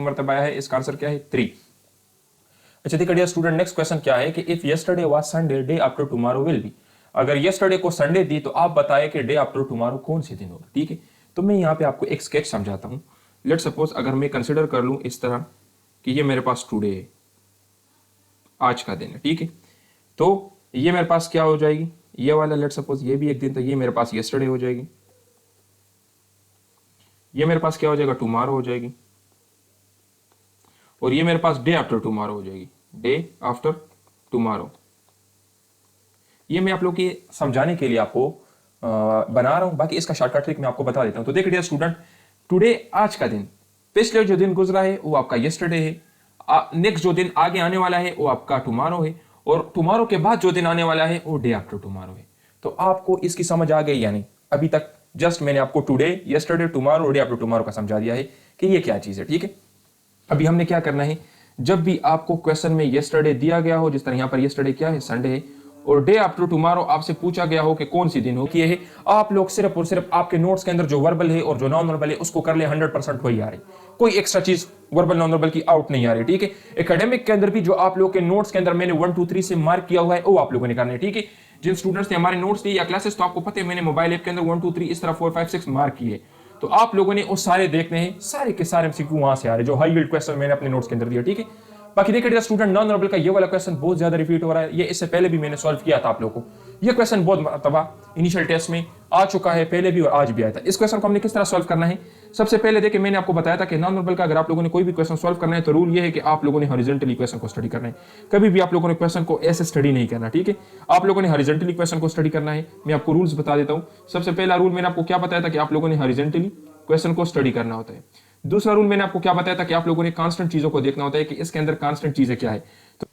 मरतबा है, इसका आंसर क्या है 3। अच्छा देखिए डियर स्टूडेंट, नेक्स्ट क्वेश्चन क्या है कि if yesterday was Sunday, day after tomorrow will be. अगर यस्टरडे को संडे दी तो आप बताएं कि डे आफ्टर टुमारो कौन सी दिन होगा। ठीक है, तो मैं यहाँ पे आपको एक स्केच समझाता हूँ। लेट सपोज अगर मैं कंसिडर कर लूँ इस तरह कि ये मेरे पास टुडे है, आज का दिन है। ठीक है, तो ये मेरे पास क्या हो जाएगी, ये वाला लेट सपोज ये भी एक दिन, तो ये मेरे पास यस्टरडे हो जाएगी, ये मेरे पास क्या हो जाएगा टुमारो हो जाएगी, और ये मेरे पास डे आफ्टर टुमारो हो जाएगी, डे आफ्टर टुमारो। ये मैं आप लोग के समझाने के लिए आपको बना रहा हूं, बाकी इसका शॉर्टकट ट्रिक मैं आपको बता देता हूं। तो देखिए स्टूडेंट, टुडे आज का दिन, पिछले जो दिन गुजरा है वो आपका यस्टरडे है, नेक्स्ट जो दिन आगे आने वाला है वो आपका टुमारो है, और टुमारो के बाद जो दिन आने वाला है वो डे आफ्टर टुमारो है। तो आपको इसकी समझ आ गई या नहीं? अभी तक जस्ट मैंने आपको today, yesterday, tomorrow, day after tomorrow का समझा दिया है कि ये क्या चीज है। ठीक है, अभी हमने क्या करना है, जब भी आपको क्वेश्चन में यस्टरडे दिया गया हो, जिस तरह यहां पर यस्टरडे क्या है संडे है, और डे आफ्टर टुमारो आपसे पूछा गया हो कि कौन सी दिन हो, कि है आप लोग सिर्फ और सिर्फ आपके नोट्स के अंदर जो वर्बल है और जो नॉन वर्बल है उसको कर ले, 100% वही आ रही, कोई एक्स्ट्रा चीज वर्बल नॉन वर्बल की आउट नहीं आ रही। ठीक है, एकेडमिक के अंदर भी जो आप लोग के नोट्स के अंदर मैंने 1 2 3 से मार्क किया हुआ है वो आप लोगों ने करना है। ठीक है, जिन स्टूडेंट्स ने हमारे नोट्स लिए या क्लासेस, तो आपको पता है मैंने मोबाइल ऐप के अंदर 1 2 3 इस तरह 4 5 6 मार्क किए, तो आप लोगों ने वो सारे देखने हैं, सारे के सारे एमसीक्यू वहां से आ रहे जो हाई यील्ड क्वेश्चन मैंने अपने नोट्स के अंदर दिया। ठीक है, बाकी देखिए स्टूडेंट, नॉन वर्बल का ये वाला क्वेश्चन बहुत ज्यादा रिपीट हो रहा है, ये इससे पहले भी मैंने सॉल्व किया था आप लोगों को, ये क्वेश्चन बहुत मरतबा इनिशियल टेस्ट में आ चुका है, पहले भी और आज भी आया था। इस क्वेश्चन को हमने किस तरह सॉल्व करना है, सबसे पहले देखिए मैंने आपको बताया था कि नॉन वर्बल का अगर आप लोगों ने कोई भी क्वेश्चन सॉल्व करना है तो रूल ये है कि आप लोगों ने हॉरिजॉन्टली क्वेश्चन को स्टडी करना है, कभी भी आप लोगों ने क्वेश्चन को ऐसे स्टडी नहीं करना। ठीक है, आप लोगों ने हॉरिजॉन्टली क्वेश्चन को स्टडी करना है। मैं आपको रूल्स बता देता हूं। सबसे पहला रूल मैंने आपको क्या बताया था कि आप लोगों ने हॉरिजॉन्टली क्वेश्चन को स्टडी करना होता है। दूसरा रूल मैंने आपको क्या बताया था कि आप लोगों ने कांस्टेंट चीजों को देखना होता है कि इसके अंदर कांस्टेंट चीजें क्या है। तो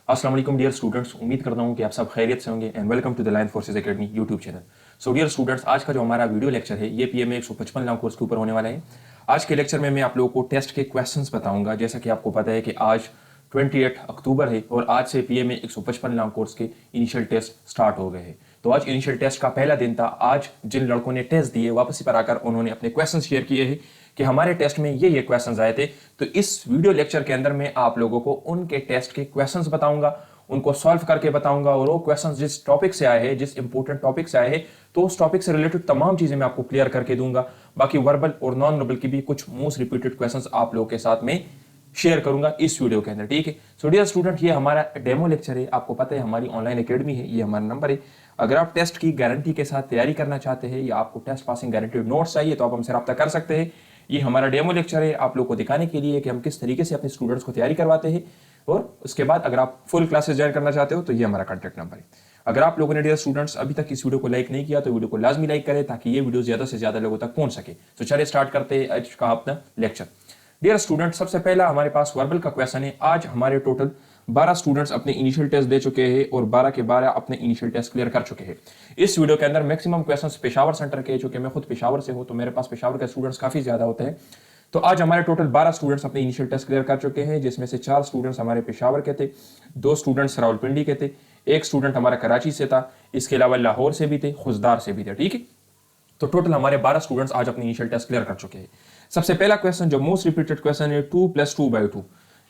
अस्सलाम वालेकुम डियर स्टूडेंट्स, उम्मीद करता हूं कि आप सब खैरियत से होंगे and welcome to the Lion Forces Academy YouTube channel. So dear students, आज का जो हमारा वीडियो लेक्चर है ये पीएमए 155 लॉन्ग कोर्स के ऊपर होने वाला है। आज के लेक्चर में मैं आप लोगों को टेस्ट के क्वेश्चंस बताऊंगा। जैसा कि आपको पता है कि आज 28 अक्टूबर है और आज से पीएमए 155 लॉन्ग कोर्स के इनिशियल टेस्ट स्टार्ट हो गए हैं। तो आज इनिशियल टेस्ट का पहला दिन था। आज जिन लड़कों ने टेस्ट दिए वापसी पर आकर उन्होंने अपने क्वेश्चन शेयर किए हैं कि हमारे टेस्ट में ये क्वेश्चंस आए थे। तो इस वीडियो लेक्चर के अंदर मैं आप लोगों को उनके टेस्ट के क्वेश्चंस बताऊंगा, उनको सॉल्व करके बताऊंगा, और वो क्वेश्चंस जिस टॉपिक से आए हैं, जिस इंपॉर्टेंट टॉपिक से आए हैं, तो उस टॉपिक से रिलेटेड तमाम चीजें मैं आपको क्लियर करके दूंगा। बाकी वर्बल और नॉन वर्बल की भी कुछ मोस्ट रिपीटेड क्वेश्चंस आप लोगों के साथ में शेयर करूंगा इस वीडियो के अंदर। ठीक है, सो डियर स्टूडेंट, ये हमारा डेमो लेक्चर है। आपको पता है हमारी ऑनलाइन एकेडमी है, ये हमारा नंबर है। अगर आप टेस्ट की गारंटी के साथ तैयारी करना चाहते हैं या आपको टेस्ट पासिंग गारंटीड नोट्स चाहिए तो आप हमसे रब्ता कर सकते हैं। ये हमारा डेमो लेक्चर है आप लोग को दिखाने के लिए कि हम किस तरीके से अपने स्टूडेंट्स को तैयारी करवाते हैं, और उसके बाद अगर आप फुल क्लासेस ज्वाइन करना चाहते हो तो ये हमारा कॉन्टैक्ट नंबर है। अगर आप लोगों ने डियर स्टूडेंट्स अभी तक इस वीडियो को लाइक नहीं किया तो वीडियो को लाजमी लाइक करें ताकि ये वीडियो ज्यादा से ज्यादा लोगों तक पहुंच सके। तो चलिए स्टार्ट करते हैं आज का अपना लेक्चर। डियर स्टूडेंट, सबसे पहला हमारे पास वर्बल का क्वेश्चन है। आज हमारे टोटल 12 स्टूडेंट्स अपने इनिशियल टेस्ट दे चुके हैं और 12 के 12 अपने इनिशियल टेस्ट क्लियर कर चुके हैं। इस वीडियो के अंदर मैक्सिमम क्वेश्चंस पेशावर सेंटर के, चूंकि मैं खुद पेशावर से हूं तो मेरे पास पेशावर के स्टूडेंट्स काफी ज्यादा होते हैं। तो आज हमारे टोटल 12 स्टूडेंट्स अपने इनिशियल टेस्ट क्लियर कर चुके हैं, जिसमें से 4 स्टूडेंट्स हमारे पेशावर के थे, 2 स्टूडेंट्स रावलपिंडी के थे, 1 स्टूडेंट हमारा कराची से था, इसके अलावा लाहौर से भी थे, खुजदार से भी थे। ठीक है, तो टोटल हमारे 12 स्टूडेंट्स आज अपने इनिशियल टेस्ट क्लियर कर चुके हैं। सबसे पहला क्वेश्चन जो मोस्ट रिपीटेड क्वेश्चन है 2 + 2/2।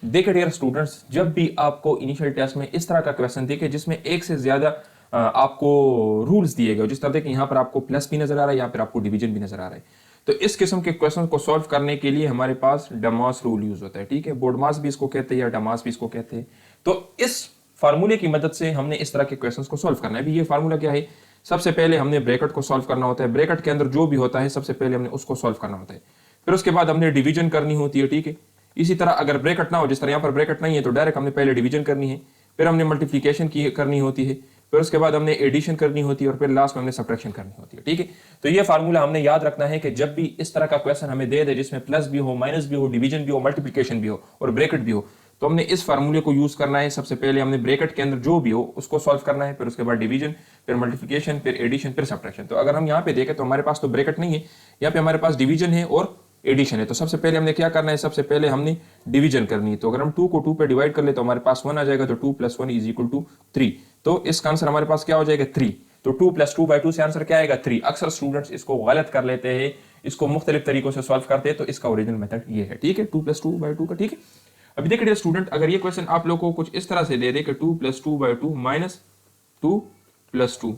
देखिए डियर स्टूडेंट्स, जब भी आपको इनिशियल टेस्ट में इस तरह का क्वेश्चन देखे जिसमें एक से ज्यादा आपको रूल्स दिए गए, जिस तरह देखिए यहाँ पर आपको प्लस भी नजर आ रहा है, यहाँ पर आपको डिवीजन भी नजर आ रहा है, तो इस किस्म के क्वेश्चन को सॉल्व करने के लिए हमारे पास डमास रूल यूज होता है। ठीक है, बोर्डमास भी इसको कहते हैं या डमास भी इसको कहते हैं। तो इस फार्मूले की मदद से हमने इस तरह के क्वेश्चन को सॉल्व करना है। अभी ये फार्मूला क्या है, सबसे पहले हमने ब्रैकेट को सॉल्व करना होता है, ब्रैकेट के अंदर जो भी होता है सबसे पहले हमने उसको सॉल्व करना होता है, फिर उसके बाद हमने डिवीजन करनी होती है। ठीक है, इसी तरह अगर ब्रैकेट ना हो, जिस तरह यहाँ पर ब्रैकेट नहीं है तो डायरेक्ट हमने पहले डिवीजन करनी है, फिर हमने मल्टीप्लिकेशन की करनी होती है, फिर उसके बाद हमने एडिशन करनी होती है और फिर लास्ट में हमने सब्ट्रैक्शन करनी होती है। ठीक है, तो ये फार्मूला हमने याद रखना है कि जब भी इस तरह का क्वेश्चन हमें दे जिसमें प्लस भी हो, माइनस भी हो, डिवीजन भी हो, मल्टीप्लिकेशन भी हो और ब्रैकेट भी हो, तो हमने इस फार्मूले को यूज करना है। सबसे पहले हमने ब्रैकेट के अंदर जो भी हो उसको सॉल्व करना है, फिर उसके बाद डिवीजन, फिर मल्टीप्लिकेशन, फिर एडिशन, फिर सब्ट्रैक्शन। तो अगर हम यहाँ पे देखें तो हमारे पास तो ब्रैकेट नहीं है, यहाँ पे हमारे पास डिवीजन है और एडिशन है। तो सबसे पहले हमने क्या करना है, सबसे पहले हमने डिवीजन करनी है। तो अगर हम 2 को 2 पे डिवाइड कर ले तो हमारे पास 1 आ जाएगा, तो 2 + 1 = 3। तो इसका आंसर हमारे पास क्या हो जाएगा 3। तो 2 + 2/2 से आंसर क्या आएगा 3। अक्सर स्टूडेंट्स इसको गलत कर लेते हैं, इसको मुख्तलिफ तरीकों से सॉल्व करते हैं, तो इसका ओरिजिनल मेथड ये है, ठीक है, 2+2/2 का, ठीक है। अभी देखिए स्टूडेंट, अगर ये क्वेश्चन आप लोगों को कुछ इस तरह से दे दे कि 2+2/2 -2+2,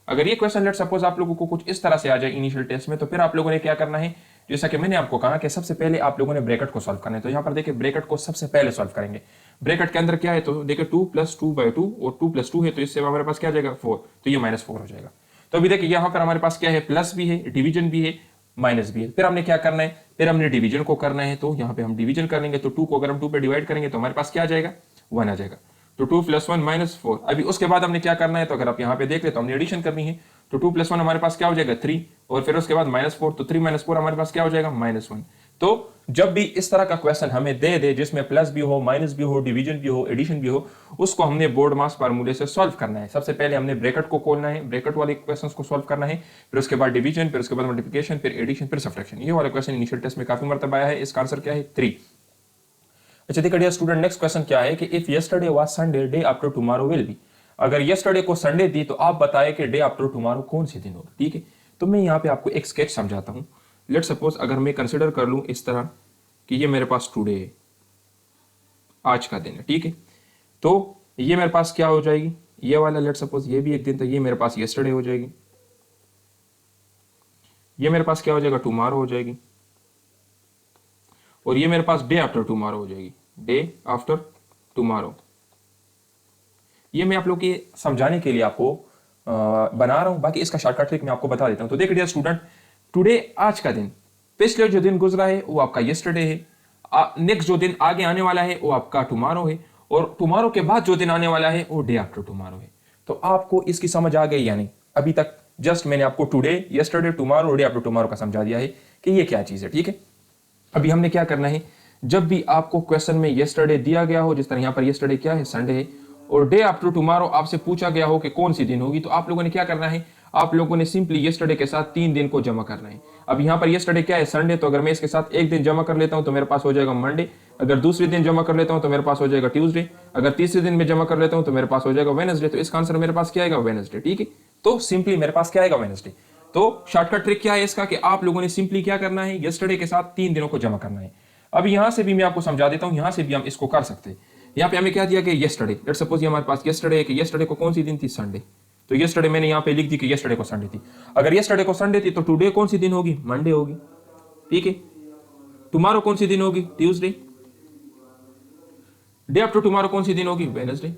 अगर ये क्वेश्चन लेट सपोज आप लोगों को कुछ इस तरह से आ जाए इनिशियल टेस्ट में, तो फिर आप लोगों ने क्या करना है, जैसा कि मैंने आपको कहा कि सबसे पहले आप लोगों ने ब्रैकेट को सॉल्व करना है। तो यहाँ पर देखिए ब्रैकेट को सबसे पहले सॉल्व करेंगे। ब्रैकेट के अंदर क्या है, तो देखिए 2+2/2 और 2+2 है, तो इससे हमारे पास क्या आ जाएगा 4, तो ये -4 हो जाएगा। तो अभी देखिए यहाँ पर हमारे पास क्या है, प्लस भी है, डिवीजन भी है, माइनस भी है। फिर हमने क्या करना है, फिर हमने डिवीजन को करना है, तो यहाँ पे हम डिवीजन करेंगे, तो 2 को अगर हम 2 पे डिवाइड करेंगे तो हमारे पास क्या आ जाएगा, 1 आ जाएगा। तो 2 + 1 -4। अभी उसके बाद हमने क्या करना है, तो अगर आप यहाँ पे देख ले तो हमने एडिशन करनी है, तो 2 + 1 हमारे पास क्या हो जाएगा 3, और फिर उसके बाद -4, तो 3 - 4 हमारे पास क्या हो जाएगा -1। तो जब भी इस तरह का क्वेश्चन हमें दे दे जिसमें प्लस भी हो, माइनस भी हो, डिवीजन भी हो, एडिशन भी हो, उसको हमने बोर्ड मास फार्मूले से सॉल्व करना है। सबसे पहले हमने ब्रैकेट को खोलना है, ब्रैकेट वाले क्वेश्चंस को सॉल्व करना है, फिर उसके बाद डिवीजन, फिर उसके बाद मल्टीप्लिकेशन, फिर एडिशन, फिर सब्ट्रैक्शन। ये वाला क्वेश्चन इनिशियल टेस्ट में काफी मर्तबा आया है। इसका आंसर क्या है 3। अच्छा देखिए डियर स्टूडेंट, नेक्स्ट क्वेश्चन क्या है कि if yesterday was Sunday, day after tomorrow will be. अगर यस्टरडे को संडे दी तो आप बताएं कि डे आफ्टर टुमारो कौन सी दिन होगा, ठीक है। तो मैं यहाँ पे आपको एक स्केच समझाता हूँ। लेट सपोज अगर मैं कंसिडर कर लूँ इस तरह कि ये मेरे पास टुडे है, आज का दिन है, ठीक है। तो ये मेरे पास क्या हो जाएगी, ये वाला लेट सपोज ये भी एक दिन था, ये मेरे पास यस्टरडे हो जाएगी, ये मेरे पास क्या हो जाएगा टुमारो हो जाएगी, और ये मेरे पास डे आफ्टर टुमारो हो जाएगी, डे आफ्टर टुमारो। ये मैं आप लोग के समझाने के लिए आपको बना रहा हूं, बाकी इसका शॉर्टकट ट्रिक मैं आपको बता देता हूं। तो देख लीजिए स्टूडेंट, टुडे आज का दिन, पिछले जो दिन गुजरा है वो आपका यस्टरडे है, नेक्स्ट जो दिन आगे आने वाला है वो आपका टुमारो है, और टुमारो के बाद जो दिन आने वाला है वो डे आफ्टर टुमारो है। तो आपको इसकी समझ आ गई या नहीं? अभी तक जस्ट मैंने आपको today, yesterday, tomorrow, day after tomorrow का समझा दिया है कि ये क्या चीज है, ठीक है। अभी हमने क्या करना है, जब भी आपको क्वेश्चन में यस्टरडे दिया गया हो, जिस तरह यहाँ पर यस्टरडे क्या है संडे है, और डे आफ्टर टुमारो आपसे पूछा गया हो कि कौन सी दिन होगी, तो आप लोगों ने क्या करना है, आप लोगों ने सिंपली यस्टरडे के साथ 3 दिन को जमा करना है। अब यहाँ पर यस्टरडे क्या है संडे, तो अगर मैं इसके साथ एक दिन जमा कर लेता हूँ तो मेरे पास हो जाएगा मंडे, अगर दूसरे दिन जमा कर लेता हूँ तो मेरे पास हो जाएगा ट्यूसडे, अगर तीसरे दिन में जमा कर लेता हूँ तो मेरे पास हो जाएगा वेडनेसडे। तो इसका आंसर मेरे पास क्या आएगा, वेडनेसडे, ठीक है। तो सिंपली मेरे पास क्या आएगा, वेडनेसडे। तो शॉर्टकट ट्रिक क्या है इसका कि आप लोगों ने सिंपली क्या करना है, यस्टरडे के साथ 3 दिनों को जमा करना है। अब यहां से भी मैं आपको समझा देता हूं, यहां से भी हम इसको कर सकते हैं। यहाँ पे हमें क्या दिया कि यस्टरडे, लेट सपोज ये हमारे पास यस्टरडे है कि यस्टरडे को कौन सी दिन थी, संडे। तो यस्टरडे मैंने यहाँ पे लिख दी कि यस्टरडे को संडे थी। अगर यस्टरडे को संडे थी तो टुडे कौन सी दिन होगी, मंडे होगी, ठीक है। टुमारो कौन सी दिन होगी, ट्यूसडे। डे आफ्टर टुमारो कौन सी दिन होगी, वेडनेसडे,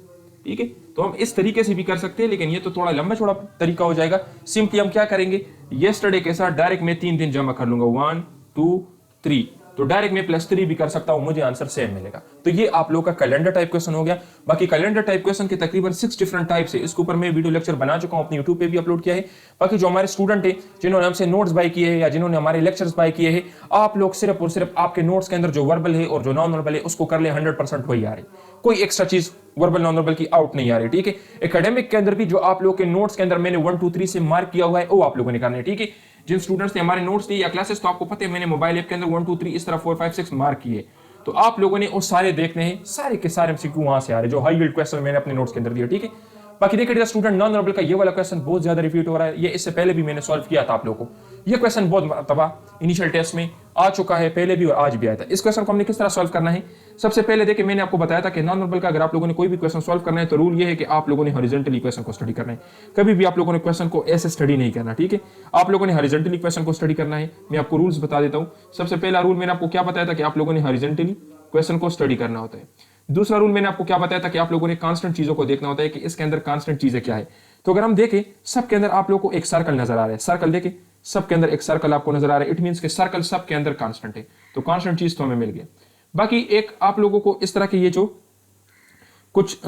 ठीक है। तो हम इस तरीके से भी कर सकते हैं, लेकिन ये तो थोड़ा लंबा चौड़ा तरीका हो जाएगा। सिंपली हम क्या करेंगे, यस्टरडे के साथ डायरेक्ट मैं 3 दिन जमा कर लूंगा, 1 2 3, तो डायरेक्ट मैं +3 भी कर सकता हूं, मुझे आंसर सेम मिलेगा। तो ये आप लोग का कैलेंडर टाइप क्वेश्चन हो गया। बाकी कैलेंडर टाइप क्वेश्चन के तकरीबन 6 डिफरेंट टाइप्स है, इसके ऊपर मैं वीडियो लेक्चर बना चुका हूं, अपने यूट्यूब पे भी अपलोड किया है। बाकी जो हमारे स्टूडेंट है जिन्होंने हमसे नोट्स बाय किए हैं या जिन्होंने हमारे लेक्चर्स बाय किए हैं, आप लोग सिर्फ और सिर्फ आपके नोट्स के अंदर जो वर्बल है और जो नॉन वर्बल है उसको कर ले, 100% वही आ रही, कोई एक्स्ट्रा चीज वर्बल नॉन वर्बल की आउट नहीं आ रही, ठीक है। एकेडमिक के अंदर भी जो आप लोग के नोट्स के अंदर मैंने 1 2 3 से मार्क किया हुआ है वो आप लोगों ने करना है, ठीक है। जिन स्टूडेंट्स ने हमारे नोट्स दिए या क्लासेस, तो आपको पता है मैंने मोबाइल ऐप के अंदर 1 2 3 इस तरह 4 5 6 मार्क किए, तो आप लोगों ने वो सारे देखने हैं, सारे के सारे एमसीक्यू वहां से आ रहे जो हाई यील्ड क्वेश्चन मैंने अपने नोट्स के अंदर दिए, ठीक है। बाकी देखिए स्टूडेंट, नॉन वर्बल का ये वाला क्वेश्चन बहुत ज्यादा रिपीट हो रहा है, ये इससे पहले भी मैंने सॉल्व किया था आप लोगों को, ये क्वेश्चन बहुत मरतबा इनिशियल टेस्ट में आ चुका है, पहले भी और आज भी आया था। इस क्वेश्चन को हमने किस तरह सॉल्व करना है, सबसे पहले देखिए मैंने आपको बताया था कि नॉन वर्बल का अगर आप लोगों ने कोई भी क्वेश्चन सॉल्व करना है तो रूल ये है कि आप लोगों ने हॉरिजॉन्टली क्वेश्चन को स्टडी करना है, कभी भी आप लोगों ने क्वेश्चन को ऐसे स्टडी नहीं करना, ठीक है। आप लोगों ने हॉरिजॉन्टली क्वेश्चन को स्टडी करना है। मैं आपको रूल्स बता देता हूं। सबसे पहला रूल मैंने आपको क्या बताया था कि आप लोगों ने हॉरिजॉन्टली क्वेश्चन को स्टडी करना होता है। दूसरा रूल मैंने आपको क्या बताया था कि आप लोगों ने कांस्टेंट चीजों को देखना होता है कि इसके अंदर कांस्टेंट चीजें क्या है। तो अगर हम देखें सबके अंदर आप लोगों को एक सर्कल नजर आ रहा है, सर्कल देखें सबके अंदर एक सर्कल आपको नजर आ रहा है, इट मींस कि सर्कल सबके अंदर कांस्टेंट है, तो कांस्टेंट चीज तो हमें मिल गया। बाकी एक आप लोगों को इस तरह के ये जो कुछ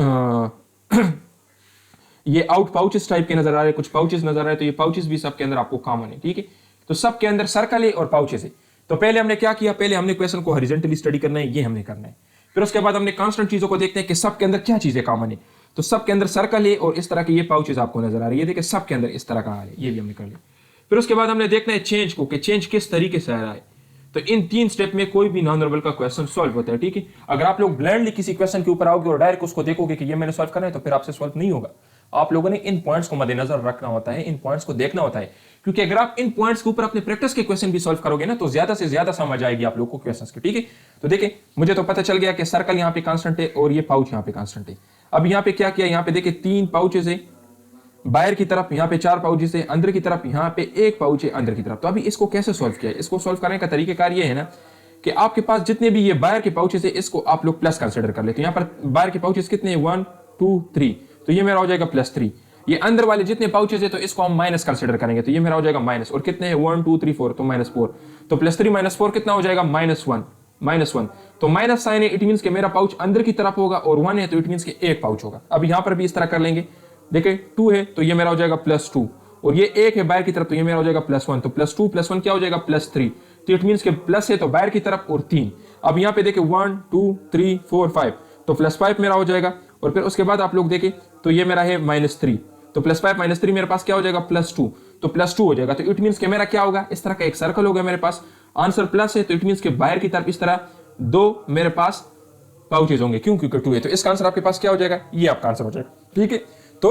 ये आउट पाउचेस टाइप के नजर आ रहे हैं, कुछ पाउचेस नजर आ रहे हैं, तो ये पाउचेस भी सबके अंदर आपको कॉमन है, ठीक है। तो सबके अंदर सर्कल है और पाउचेस है। तो पहले हमने क्या किया, पहले हमने क्वेश्चन को हॉरिजॉन्टली स्टडी करना है, ये हमने करना है। फिर उसके बाद हमने कांस्टेंट चीजों को देखते हैं कि सबके अंदर क्या चीजें कॉमन है। तो सबके अंदर सर्कल है और इस तरह के ये पाउचेस आपको नजर आ रहे हैं, ये देखिए सबके अंदर इस तरह का हाल है, ये भी हमने कर लिया। फिर उसके बाद हमने देखना है चेंज को कि चेंज किस तरीके से आ रहा है। तो इन 3 स्टेप में कोई भी नॉन वर्बल का क्वेश्चन सॉल्व होता है, ठीक है। अगर आप लोग ब्लाइंडली किसी क्वेश्चन के ऊपर आओगे और डायरेक्ट उसको देखोगे कि ये मैंने सॉल्व करना है, तो फिर आपसे सॉल्व नहीं होगा। आप लोगों ने इन पॉइंट्स को मद्देनजर रखना होता है, इन पॉइंट्स को देखना होता है क्योंकि अगर आप इन पॉइंट्स के ऊपर अपने प्रैक्टिस के क्वेश्चन भी सॉल्व करोगे ना तो ज्यादा से ज्यादा समझ आएगी आप लोगों को क्वेश्चंस की, ठीक है। तो देखिए मुझे तो पता चल गया कि सर्कल यहाँ पे कांस्टेंट है और ये पाउच यहाँ पे कांस्टेंट है। अब यहाँ पे क्या किया, यहाँ पे देखिए 3 पाउचेस है बाहर की तरफ, यहाँ पे 4 पाउचेस है अंदर की तरफ, यहाँ पे 1 पाउच है अंदर की तरफ। तो अभी इसको कैसे सॉल्व किया है, इसको सॉल्व करने का तरीकेकार ये है ना कि आपके पास जितने भी ये बाहर के पाउचेस है इसको आप लोग प्लस कंसिडर कर लेते हैं। यहाँ पर बाहर के पाउचेस कितने हैं, 1 2 3, तो ये मेरा हो जाएगा +3। ये अंदर वाले जितने पाउचेस है तो इसको हम माइनस कंसिडर करेंगे, तो ये मेरा हो जाएगा माइनस, और कितने हैं 1 2 3 4, तो -4, तो +3 - 4 कितना हो जाएगा -1, तो माइनस साइन है, इट मींस कि मेरा पाउच अंदर की तरफ होगा, और 1 है तो इट मींस कि 1 पाउच होगा। अब यहाँ पर भी इस तरह कर लेंगे, देखिए 2 है तो ये मेरा हो जाएगा +2, और ये 1 है बाहर की तरफ तो ये मेरा हो जाएगा +1, तो +2 + 1 क्या हो जाएगा +3, तो इट मींस के प्लस है तो बाहर की तरफ और 3। अब यहाँ पे देखिए 1 2 3 4 5, तो +5 मेरा हो जाएगा, और फिर उसके बाद आप लोग देखें तो ये मेरा है -3, तो +5 - 3 मेरे पास क्या हो जाएगा +2, तो +2 हो जाएगा, तो इट मींस के मेरा क्या होगा, इस तरह का एक सर्कल होगा मेरे पास, आंसर प्लस है तो इट मींस के बाहर की तरफ इस तरह 2 मेरे पास पाउचेज होंगे, क्यों, क्योंकि 2 है, तो इसका आंसर आपके पास क्या हो जाएगा, ये आपका आंसर हो जाएगा, ठीक है। तो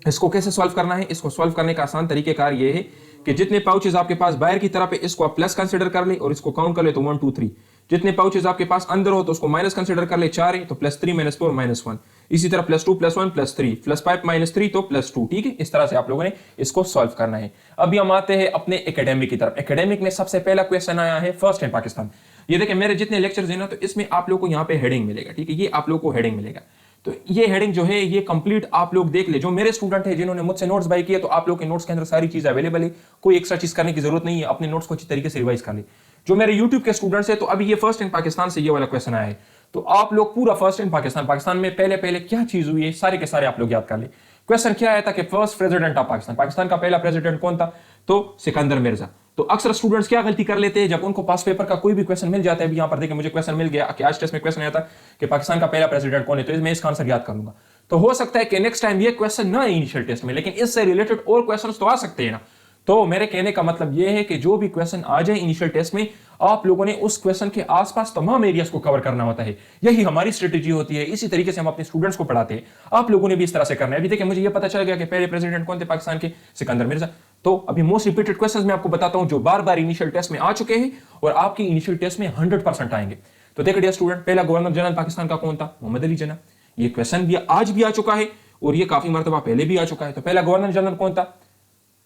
इसको कैसे सॉल्व करना है, इसको सॉल्व करने का आसान तरीकेकार ये है कि जितने पाउचेस आपके पास बाहर की तरफ है इसको आप प्लस कंसीडर कर ले और इसको काउंट कर ले तो 1 2 3, जितने पाउचेस आपके पास अंदर हो तो उसको माइनस कंसीडर कर ले, 4 है तो +3 - 4 -1, इसी तरह +2 + 1 +3 +5 - 3 तो +2, ठीक है। इस तरह से आप लोगों ने इसको सॉल्व करना है। अभी हम आते हैं अपने एकेडमिक की तरफ। एकेडमिक में सबसे पहला क्वेश्चन आया है फर्स्ट इन पाकिस्तान। ये देखिए मेरे जितने लेक्चर्स हैं ना तो इसमें आप लोगों को यहाँ पे हेडिंग मिलेगा, ठीक है, ये आप लोगों को हेडिंग मिलेगा। तो ये हेडिंग जो है ये कंप्लीट आप लोग देख ले, जो मेरे स्टूडेंट है जिन्होंने मुझसे नोट्स बाय किए तो आप लोग के नोट्स के अंदर सारी चीज अवेलेबल है, कोई एक्स्ट्रा चीज करने की जरूरत नहीं है, अपने नोट्स को अच्छी तरीके से रिवाइज कर ले। जो मेरे यूट्यूब के स्टूडेंट्स है तो अभी ये फर्स्ट इन पाकिस्तान से ये वाला क्वेश्चन आया है, तो आप लोग पूरा फर्स्ट इन पाकिस्तान, पाकिस्तान में पहले पहले क्या चीज हुई है सारे के सारे आप लोग याद कर ले। क्वेश्चन क्या आया था कि first president of Pakistan, Pakistan का पहला प्रेसिडेंट कौन था, तो सिकंदर मिर्जा। तो अक्सर स्टूडेंट्स क्या गलती कर लेते हैं जब उनको पास पेपर का कोई भी क्वेश्चन मिल जाता है, अभी यहाँ पर देखिए मुझे क्वेश्चन मिल गया कि आज टेस्ट में क्वेश्चन आया था कि पाकिस्तान का पहला प्रेसिडेंट कौन है, तो मैं इसका आंसर याद कर लूंगा। तो हो सकता है कि नेक्स्ट टाइम ये क्वेश्चन ना इनिशियल टेस्ट में, लेकिन इससे रिलेटेड और क्वेश्चंस तो आ सकते हैं ना। तो मेरे कहने का मतलब ये है कि जो भी क्वेश्चन आ जाए इनिशियल टेस्ट में आप लोगों ने उस क्वेश्चन के आसपास तमाम एरियाज को कवर करना होता है, यही हमारी स्ट्रेटेजी होती है, इसी तरीके से हम अपने स्टूडेंट्स को पढ़ाते हैं। आप लोगों ने भी इस तरह से करना है। अभी देखिए मुझे ये पता चल गया कि पहले प्रेसिडेंट कौन थे पाकिस्तान के, सिकंदर मिर्जा। तो अभी मोस्ट रिपीटेड क्वेश्चंस मैं आपको बताता हूं जो बार बार इनिशियल टेस्ट में आ चुके हैं और आपकी इनिशियल टेस्ट में 100% आएंगे। तो देखिए डियर स्टूडेंट, पहला गवर्नर जनरल पाकिस्तान का कौन था, मोहम्मद अली जिन्ना। ये क्वेश्चन भी आज भी आ चुका है और ये काफी मरतबा पहले भी आ चुका है। तो पहला गवर्नर जनरल कौन था,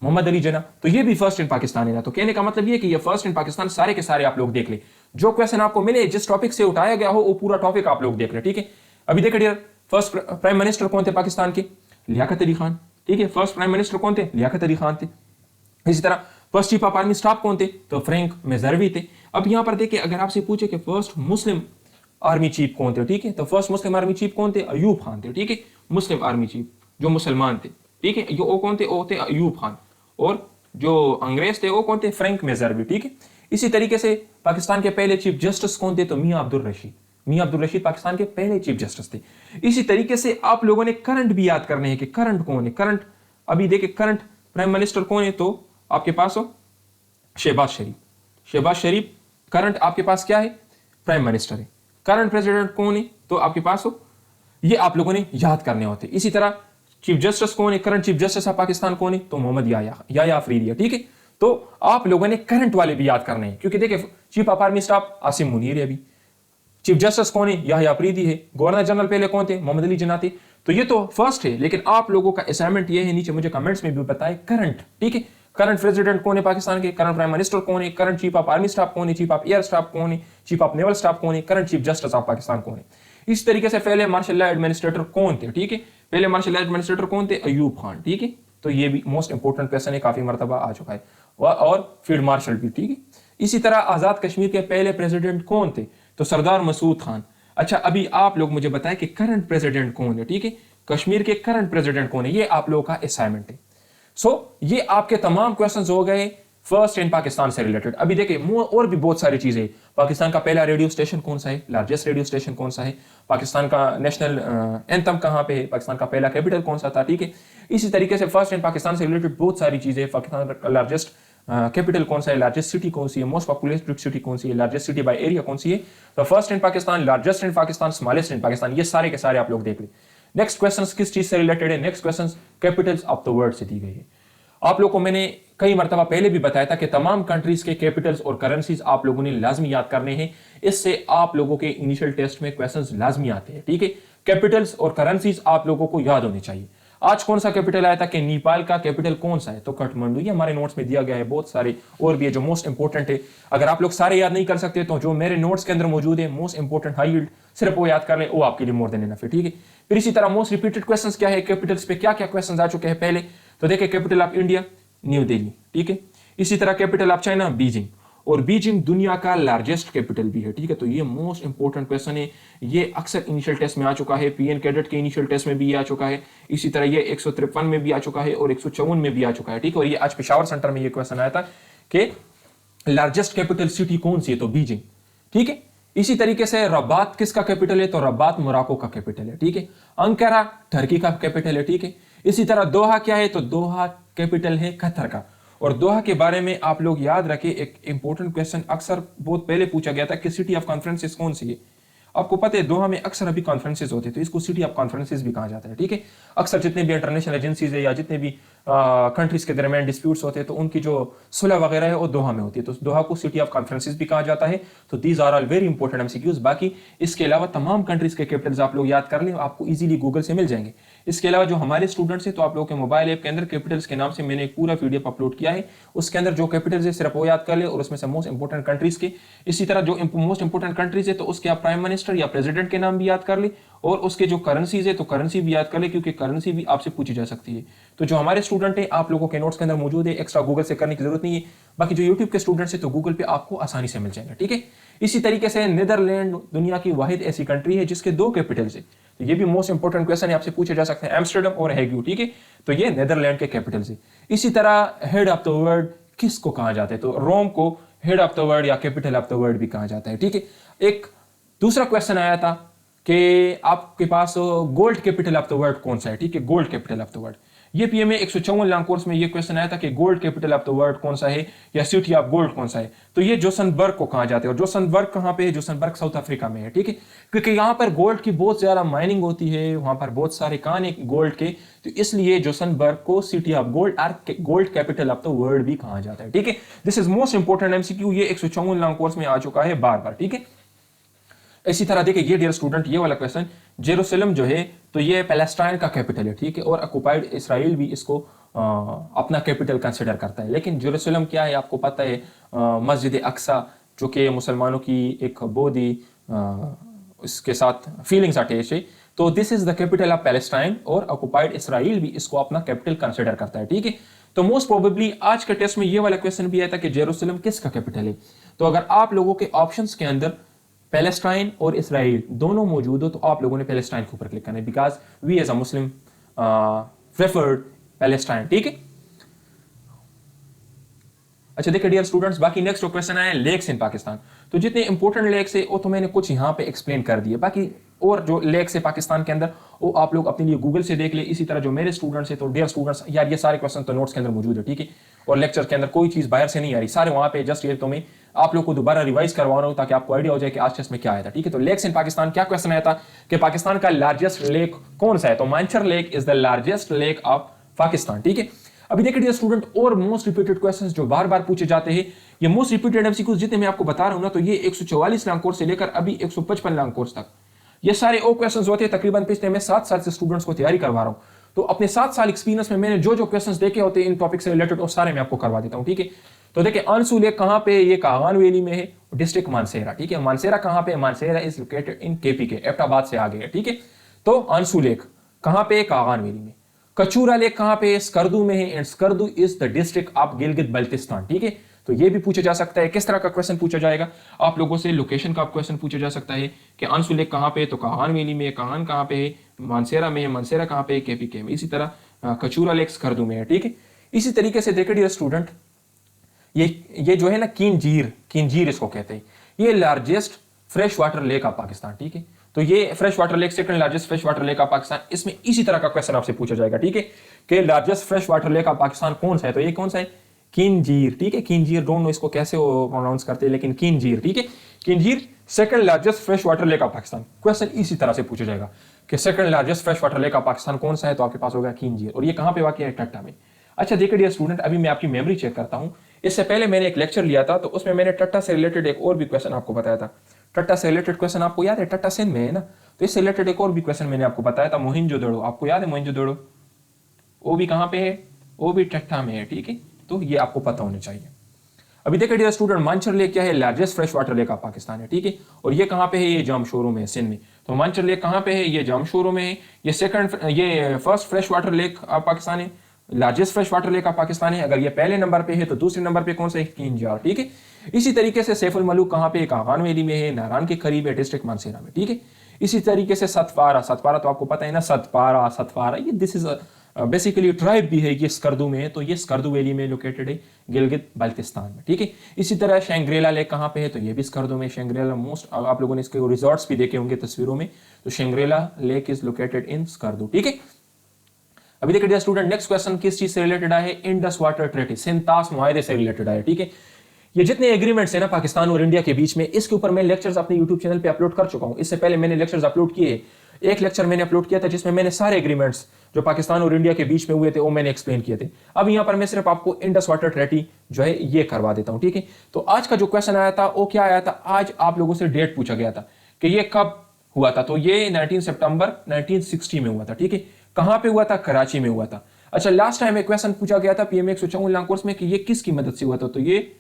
मोहम्मद अली जिन्ना। तो ये भी फर्स्ट इन पाकिस्तान है ना। तो कहने का मतलब ये कि ये फर्स्ट इन पाकिस्तान सारे के सारे आप लोग देख ले, जो क्वेश्चन आपको मिले जिस टॉपिक से उठाया गया हो वो पूरा टॉपिक आप लोग देख ले, ठीक है। अभी देखिए डियर, फर्स्ट प्राइम मिनिस्टर कौन थे पाकिस्तान के, लियाकत अली खान, ठीक है। फर्स्ट प्राइम मिनिस्टर कौन थे, लियाकत अली खान थे। इसी तरह first chief of army staff कौन थे, तो फ्रैंक मेजरवी थे। अब यहां पर देखिए अगर आपसे पूछे कि फर्स्ट मुस्लिम आर्मी चीफ कौन थे, ठीक है, तो फर्स्ट मुस्लिम आर्मी चीफ कौन थे, अयूब खान थे, ठीक है। मुस्लिम आर्मी चीफ जो मुसलमान थे, ठीक है, वो कौन थे, वो थे अयूब खान। और जो अंग्रेज थे वो कौन थे, फ्रैंक मेजरवी, ठीक है। इसी तरीके से पाकिस्तान के पहले चीफ जस्टिस कौन थे, तो मियां अब्दुल रशीद। मियां अब्दुल रशीद पाकिस्तान के पहले चीफ जस्टिस थे। इसी तरीके से आप लोगों ने करंट भी याद करने हैं कि करंट कौन है। करंट अभी देखिए करंट प्राइम मिनिस्टर कौन है, तो आपके पास हो शहबाज शरीफ। शहबाज शरीफ करंट आपके पास क्या है, प्राइम मिनिस्टर है। करंट प्रेसिडेंट कौन है, तो आपके पास हो, ये आप लोगों ने याद करने होते। इसी तरह चीफ जस्टिस कौन है, current chief justice of Pakistan कौन है, तो मोहम्मद याया अफरीदी, ठीक है। तो आप लोगों ने करंट वाले भी याद करने हैं, क्योंकि देखिए chief of army staff Asim Munir है, अभी चीफ जस्टिस कौन है, याया अफरीदी है। गवर्नर जनरल पहले कौन थे, मोहम्मद अली जिन्ना थे। तो ये तो फर्स्ट है, लेकिन आप लोगों का असाइनमेंट ये है, नीचे मुझे कमेंट्स में भी बताए करंट, ठीक है। करंट प्रेसिडेंट कौन है पाकिस्तान के, करंट प्राइम मिनिस्टर कौन है, current chief of army staff कौन है, चीफ ऑफ एयर स्टाफ कौन है, चीफ ऑफ नेवल स्टाफ कौन है, current chief justice of Pakistan कौन है। इस तरीके से पहले मार्शल लॉ एडमिनिस्ट्रेटर कौन थे, ठीक है, पहले मार्शल लॉ एडमिनिस्ट्रेटर कौन थे, अयूब खान, ठीक है। तो ये भी मोस्ट इंपोर्टेंट क्वेश्चन है, काफी मरतबा आ चुका है। और फील्ड मार्शल भी, ठीक है। इसी तरह आजाद कश्मीर के पहले प्रेसिडेंट कौन थे, तो सरदार मसूद खान। अच्छा अभी आप लोग मुझे बताएं कि करंट प्रेसिडेंट कौन है, ठीक है, कश्मीर के करंट प्रेसिडेंट कौन है, ये आप लोगों का असाइनमेंट है। ये आपके तमाम क्वेश्चंस हो गए फर्स्ट इन पाकिस्तान से रिलेटेड। अभी देखिए और भी बहुत सारी चीजें, पाकिस्तान का पहला रेडियो स्टेशन कौन सा है, लार्जेस्ट रेडियो स्टेशन कौन सा है, पाकिस्तान का नेशनल एंथम कहां पे है, पाकिस्तान का पहला कैपिटल कौन सा था, ठीक है। इसी तरीके से फर्स्ट इन पाकिस्तान से रिलेटेड बहुत सारी चीजें, पाकिस्तान का लार्जेस्ट कैपिटल कौन सा है, लार्जेस्ट सिटी कौन सी है, मोस्ट पॉपुलेटेड सिटी कौन सी है, लार्जेस्ट सिटी बाय एरिया कौन सी है। तो first in Pakistan, largest in Pakistan, smallest इन पाकिस्तान, ये सारे के सारे आप लोग देख लें। नेक्स्ट क्वेश्चन किस चीज से रिलेटेड है, next question Capitals of the world से दी गई है। आप लोगों को मैंने कई मरतबा पहले भी बताया था कि तमाम कंट्रीज के कैपिटल्स और करेंसीज आप लोगों ने लाजमी याद करने हैं, इससे आप लोगों के इनिशियल टेस्ट में क्वेश्चंस लाजमी आते हैं। ठीक है, कैपिटल्स और करेंसीज आप लोगों को याद होने चाहिए। आज कौन सा कैपिटल आया था कि नेपाल का कैपिटल कौन सा है, तो काठमांडू। ये हमारे नोट्स में दिया गया है, बहुत सारे और भी है जो मोस्ट इंपोर्टेंट है। अगर आप लोग सारे याद नहीं कर सकते तो जो मेरे नोट्स के अंदर मौजूद है मोस्ट इंपोर्टेंट हाई यील्ड, सिर्फ वो याद कर ले, वो आपके लिए मोर देन इनफ है। ठीक है, फिर इसी तरह मोस्ट रिपीटेड क्वेश्चंस क्या है, कैपिटल्स पे क्या क्या क्वेश्चंस आ चुके हैं पहले, तो देखिए capital of India new Delhi. ठीक है, इसी तरह कैपिटल ऑफ चाइना बीजिंग, और बीजिंग दुनिया का लार्जेस्ट कैपिटल भी है। ठीक है, तो ये मोस्ट इंपोर्टेंट क्वेश्चन है, ये अक्सर इनिशियल टेस्ट में आ चुका है, पीएन कैडेट के इनिशियल टेस्ट में भी आ चुका है, इसी तरह ये 153 में भी आ चुका है और 154 में भी आ चुका है। ठीक है, और ये आज पेशावर सेंटर में ये क्वेश्चन आया था कि लार्जेस्ट कैपिटल सिटी कौन सी है, तो बीजिंग। ठीक है, इसी तरीके से रबात किसका कैपिटल है, तो रबात मोरक्को का कैपिटल है। ठीक है, अंकारा टर्की का कैपिटल है। ठीक है, इसी तरह दोहा क्या है, तो दोहा कैपिटल है कतर का। और दोहा के बारे में आप लोग याद रखें, एक इंपॉर्टेंट क्वेश्चन अक्सर बहुत पहले पूछा गया था कि सिटी ऑफ कॉन्फ्रेंसेस कौन सी है। आपको पता है दोहा में अक्सर अभी कॉन्फ्रेंसेस होते हैं, तो इसको सिटी ऑफ कॉन्फ्रेंसेस भी कहा जाता है। ठीक है, अक्सर जितने भी इंटरनेशनल एजेंसीज है या जितने भी कंट्रीज के दरमियान डिस्प्यूट्स होते हैं, तो उनकी जो सुलह वगैरह है वो दोहा में होती है, तो दोहा को सिटी ऑफ कॉन्फ्रेंसेस भी कहा जाता है। तो these are all very important MCQs. बाकी इसके अलावा तमाम कंट्रीज के कैपिटल्स आप लोग याद कर लें, आपको इजीली गूगल से मिल जाएंगे। इसके अलावा जो हमारे स्टूडेंट्स हैं, तो आप लोगों के मोबाइल ऐप के अंदर कैपिटल्स के नाम से मैंने एक पूरा पीडीएफ अपलोड किया है, उसके अंदर जो कैपिटल्स है सिर्फ वो याद कर ले और उसमें से मोस्ट इंपोर्टेंट कंट्रीज के, इसी तरह जो मोस्ट इंपोर्टेंट कंट्रीज है तो उसके आप प्राइम मिनिस्टर या प्रेसिडेंट के नाम भी याद कर ले, और उसके जो करेंसीज है तो करेंसी भी याद कर ले, क्योंकि करेंसी भी आपसे पूछी जा सकती है। तो जो हमारे स्टूडेंट है आप लोगों के नोट्स के अंदर मौजूद है, एक्स्ट्रा गूगल से करने की जरूरत नहीं है। बाकी जो यूट्यूब के स्टूडेंट्स है तो गूगल पे आपको आसानी से मिल जाएगा। ठीक है, इसी तरीके से नीदरलैंड दुनिया की वाहिद ऐसी कंट्री है जिसके 2 कैपिटल्स है, तो ये भी मोस्ट इंपोर्टेंट क्वेश्चन है, आपसे पूछे जा सकते हैं, एम्स्टर्डम और हैग। ठीक है, तो ये नीदरलैंड के कैपिटल्स है। इसी तरह हेड ऑफ द वर्ल्ड किसको कहा जाता है, तो रोम को हेड ऑफ द वर्ल्ड या कैपिटल ऑफ द वर्ल्ड भी कहा जाता है। ठीक है, एक दूसरा क्वेश्चन आया था कि आपके पास gold capital of the world कौन सा है। ठीक है, gold capital of the world, ये पीएमए 154 लॉन्ग कोर्स में ये क्वेश्चन आया था कि gold capital of the world कौन सा है या सिटी ऑफ गोल्ड कौन सा है, तो ये जोसनबर्ग को कहा जाता है। और जोसनबर्ग कहां पे है, जोसनबर्ग साउथ अफ्रीका में है। ठीक है, क्योंकि यहां पर गोल्ड की बहुत ज्यादा माइनिंग होती है, वहां पर बहुत सारे कान है गोल्ड के, तो इसलिए जोसनबर्ग को सिटी ऑफ गोल्ड और gold capital of the world भी कहा जाता है। ठीक है, this is most important MCQ, ये 154 लॉन्ग कोर्स में आ चुका है बार बार। ठीक है, इसी तरह देखिए ये डियर स्टूडेंट, ये वाला क्वेश्चन, जेरूसलम जो है तो ये पैलेस्टाइन का कैपिटल है। ठीक है, और ऑक्युपाइड इसराइल भी इसको अपना कैपिटल कंसिडर करता है। लेकिन जेरूसलम क्या है आपको पता है, मस्जिद अक्सा जो कि मुसलमानों की एक बहुत ही इसके साथ फीलिंग्स अटैच है, तो this is the capital of Palestine, और ऑक्युपाइड इसराइल भी इसको अपना कैपिटल कंसिडर करता है। ठीक है, तो मोस्ट प्रोबेबली आज के टेस्ट में ये वाला क्वेश्चन भी आया था कि जेरूसलम किसका कैपिटल है। तो अगर आप लोगों के ऑप्शंस के अंदर पैलेस्टाइन और इसराइल दोनों मौजूद हो तो आप लोगों ने पैलेस्टाइन के ऊपर क्लिक करना है, because we as a Muslim preferred Palestine. ठीक है, अच्छा देखिए डियर स्टूडेंट्स, बाकी नेक्स्ट क्वेश्चन आया लेक्स इन पाकिस्तान। तो जितने इंपॉर्टेंट लेक्स है वो तो मैंने कुछ यहाँ पे एक्सप्लेन कर दिए, बाकी और जो लेक्स है पाकिस्तान के अंदर वो आप लोग अपने लिए गूगल से देख ले। इसी तरह जो मेरे स्टूडेंट्स है, तो डियर स्टूडेंट्स यार ये सारे क्वेश्चन तो नोट्स के अंदर मौजूद है। ठीक है, और लेक्चर के अंदर कोई चीज बाहर से नहीं आ रही, सारे वहां पे जस्ट ये तो मैं आप लोग को दोबारा रिवाइज करवा रहा हूं ताकि आपको आइडिया हो जाए कि आज टेस्ट में क्या आया था। ठीक है, तो लेक्स इन पाकिस्तान क्या क्वेश्चन आया था कि पाकिस्तान का लार्जेस्ट लेक कौन सा है, तो Mansar lake is the largest lake of Pakistan. ठीक है, अभी देखिए डियर स्टूडेंट, और मोस्ट रिपीटेड क्वेश्चंस जो बार बार पूछे जाते हैं, ये मोस्ट रिपीटेड एमसीक्यूज जितने मैं आपको बता रहा हूं ना, तो ये 144 लॉन्ग कोर्स से लेकर अभी 155 लॉन्ग कोर्स तक ये सारे ओ क्वेश्चंस होते हैं। तकरीबन पिछले मैं 7 साल से स्टूडेंट्स को तैयारी करवा रहा हूं, तो अपने 7 साल एक्सपीरियंस में मैंने जो जो क्वेश्चंस देखे होते हैं इन टॉपिक से रिलेटेड वो सारे मैं आपको करवा देता हूं। ठीक है, तो देखिए आंसू लेक कहां पे, ये कागान वैली में है, डिस्ट्रिक्ट मानसेरा। ठीक है, मानसेरा कहां पे, Mansehra is located in KP के, एबटाबाद से आगे है। ठीक है, तो आंसू लेक कहां पे, कागान वैली में। कचूरा लेक कहां पे, स्कर्दू में है, and Skardu is the district of Gilgit Baltistan. ठीक है, तो ये भी पूछा जा सकता है। किस तरह का क्वेश्चन पूछा जाएगा आप लोगों से, लोकेशन का क्वेश्चन पूछा जा सकता है कि आंसू लेक कहां पे, तो कागान वैली में, कागान कहां पे है, मानसेरा में है, मानसेरा कहां पे, केपी के में। इसी तरह कचूरा लेक स्कर्दू में है। ठीक है, इसी तरीके से देखिए डियर स्टूडेंट, ये जो है ना किंजीर इसको कहते हैं, ये largest fresh water lake of Pakistan. ठीक है, तो ये fresh water lake, second largest fresh water lake of Pakistan, इसमें इसी तरह का क्वेश्चन आपसे पूछा जाएगा। ठीक है, कि largest fresh water lake of Pakistan कौन सा है, तो ये कौन सा है, किंजीर। ठीक है, किंजीर, डोंट नो इसको कैसे प्रोनाउंस करते हैं, लेकिन किंजीर। ठीक है, Keenjhar second largest fresh water lake of Pakistan. Question इसी तरह से पूछा जाएगा कि second largest fresh water lake of Pakistan कौन सा है, तो आपके पास होगा किंजीर, और ये कहां पे वाकई है, टट्टा में। अच्छा देखिए डियर स्टूडेंट, अभी मैं आपकी मेमोरी चेक करता हूं। इससे पहले मैंने एक लेक्चर लिया था, तो उसमें मैंने टट्टा से रिलेटेड एक और भी क्वेश्चन आपको बताया था। टट्टा से रिलेटेड क्वेश्चन आपको याद है? टट्टा सिंध में है ना, तो इससे रिलेटेड एक और भी क्वेश्चन मैंने आपको बताया था, मोहिंजोदड़ो। आपको याद है मोहिंजोदड़ो? वो भी कहां पे है? वो भी टट्टा में है, ठीक है। तो ये आपको पता होना चाहिए। अभी देखिए डियर स्टूडेंट, मानचर लेक क्या है? Largest fresh water lake of Pakistan है, ठीक है। और ये कहां पे है? ये जामशोरो में है, सिंध में। तो मानचर लेक कहां पे है? ये जामशोरो में है। ये first fresh water lake of Pakistan है, largest fresh water lake of Pakistan है। अगर ये पहले नंबर पे है तो दूसरे नंबर पे कौन सा है? किंजार, ठीक है। इसी तरीके से सैफुल मलूक कहां पे? कागान वैली में है, नारान के करीब है, डिस्ट्रिक्ट मानसेरा में, ठीक है। इसी तरीके से सतपारा तो आपको पता है ना, सतपारा ये दिस इज बेसिकली ट्राइब भी है, ये स्कर्दू में है, तो ये स्कर्दू वैली में लोकेटेड है, गिलगित बाल्टिस्तान में, ठीक है। इसी तरह शंग्रेला लेक कहां पे है? तो ये भी स्कर्दू में। शंग्रेला मोस्ट आप लोगों ने इसके रिजॉर्ट्स भी देखे होंगे तस्वीरों में, तो Shangrila lake is located in Skardu, ठीक है। अभी देखिए डियर स्टूडेंट, नेक्स्ट क्वेश्चन किस चीज से रिलेटेड है? इंडस वाटर ट्रीटी, सिंतास मुआहदे से रिलेटेड है, ठीक है। ये जितने एग्रीमेंट्स है ना पाकिस्तान और इंडिया के बीच में, इसके ऊपर मैं लेक्चर्स अपने यूट्यूब चैनल पे अपलोड कर चुका हूं। इससे पहले मैंने लेक्चर्स अपलोड किए। एक लेक्चर मैंने अपलोड किया था जिसमें मैंने सारे एग्रीमेंट्स जो पाकिस्तान और इंडिया के बीच में हुए थे वो मैंने एक्सप्लेन किए थे। अब यहां पर मैं सिर्फ आपको इंडस वाटर ट्रीटी जो है ये करवा देता हूं, ठीक है। तो आज का जो क्वेश्चन आया था वो क्या आया था? आज आप लोगों से डेट पूछा गया था कि ये कब हुआ था। तो ये 19 सितंबर 1960 में हुआ था, ठीक है। कहां पे हुआ था? कराची में हुआ था। अच्छा, लास्ट टाइम एक क्वेश्चन पूछा गया था पीएम 154 लॉन्ग कोर्स में कि ये किसकी मदद से हुआ था? तो ये